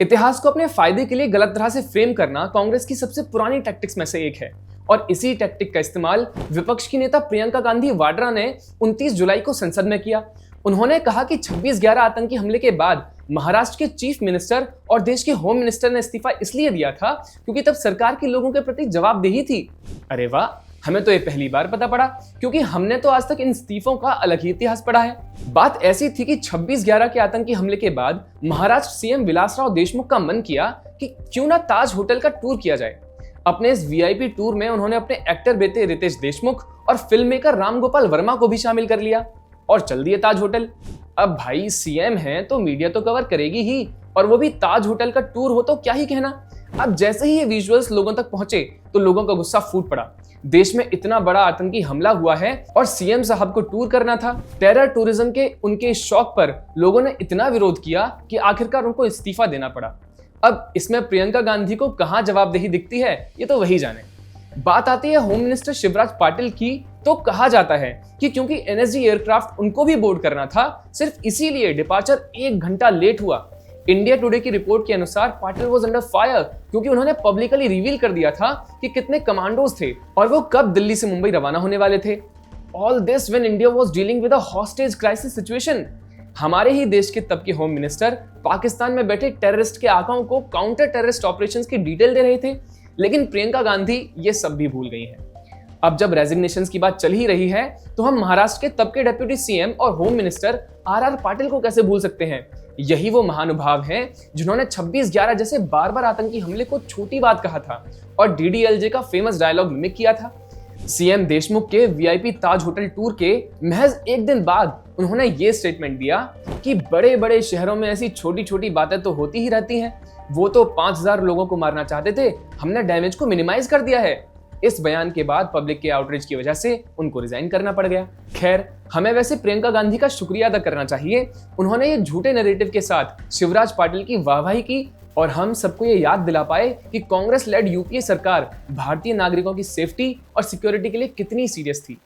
इतिहास को अपने फायदे के लिए गलत तरह से फ्रेम करना कांग्रेस की सबसे पुरानी टैक्टिक्स में से एक है और इसी टैक्टिक का इस्तेमाल विपक्ष की नेता प्रियंका गांधी वाड्रा ने 29 जुलाई को संसद में किया। उन्होंने कहा कि 26/11 आतंकी हमले के बाद महाराष्ट्र के चीफ मिनिस्टर और देश के होम मिनिस्टर ने इस्तीफा इसलिए दिया था क्योंकि तब सरकार की लोगों के प्रति जवाबदेही थी। अरे वाह, हमें तो ये पहली बार पता पड़ा, क्योंकि हमने तो आज तक इन इस्तीफों का अलग ही इतिहास पढ़ा है। बात ऐसी थी कि 26/11 के आतंकी हमले के बाद महाराष्ट्र सीएम विलासराव देशमुख का मन किया कि क्यों ना ताज होटल का टूर किया जाए। अपने इस वीआईपी टूर में उन्होंने अपने एक्टर बेटे रितेश देशमुख और फिल्म मेकर राम गोपाल वर्मा को भी शामिल कर लिया और चल दिए ताज होटल। अब भाई सीएम हैं तो मीडिया तो कवर करेगी ही, और वो भी ताज होटल का टूर हो तो क्या ही कहना। अब जैसे ही ये विजुअल्स लोगों तक पहुंचे तो लोगों का गुस्सा फूट पड़ा। देश में इतना बड़ा आतंकी हमला हुआ है और सीएम साहब को टूर करना था। टेरर टूरिज्म के उनके इस शौक पर लोगों ने इतना विरोध किया कि आखिरकार उनको इस्तीफा देना पड़ा। अब इसमें प्रियंका गांधी को कहां जवाबदेही दिखती है, ये तो वही जाने। बात आती है होम मिनिस्टर शिवराज पाटिल की, तो कहा जाता है कि क्योंकि एनएसजी एयरक्राफ्ट उनको भी बोर्ड करना था, सिर्फ इसीलिए डिपार्चर 1 घंटा लेट हुआ। इंडिया टुडे की रिपोर्ट के अनुसार पाटिल वाज अंडर फायर क्योंकि उन्होंने पब्लिकली रिवील कर दिया था कि कितने कमांडोज थे और वो कब दिल्ली से मुंबई रवाना होने वाले थे। All this when India was dealing with a hostage crisis situation. हमारे ही देश के तब के होम मिनिस्टर पाकिस्तान में बैठे टेररिस्ट के आकाओं को काउंटर टेररिस्ट ऑपरेशंस की डिटेल दे रहे थे, लेकिन प्रियंका गांधी ये सब भी भूल गई हैं। अब जब रेजिग्नेशंस की बात चल ही रही है तो हम महाराष्ट्र के तब के डेप्यूटी सीएम और होम मिनिस्टर आर पाटिल को कैसे भूल सकते हैं। यही वो महानुभाव हैं जिन्होंने 26/11 जैसे बार बार आतंकी हमले को छोटी बात कहा था और डीडीएलजे का फेमस डायलॉग मिमिक किया था। सीएम देशमुख के वीआईपी ताज होटल टूर के महज 1 दिन बाद उन्होंने ये स्टेटमेंट दिया कि बड़े बड़े शहरों में ऐसी छोटी छोटी बातें तो होती ही रहती हैं, वो तो 5000 लोगों को मारना चाहते थे, हमने डैमेज को मिनिमाइज कर दिया है। इस बयान के बाद पब्लिक के आउटरीच की वजह से उनको रिजाइन करना पड़ गया। खैर, हमें वैसे प्रियंका गांधी का शुक्रिया अदा करना चाहिए। उन्होंने ये झूठे नैरेटिव के साथ शिवराज पाटिल की वाहवाही की और हम सबको ये याद दिला पाए कि कांग्रेस लेड यूपीए सरकार भारतीय नागरिकों की सेफ्टी और सिक्योरिटी के लिए कितनी सीरियस थी।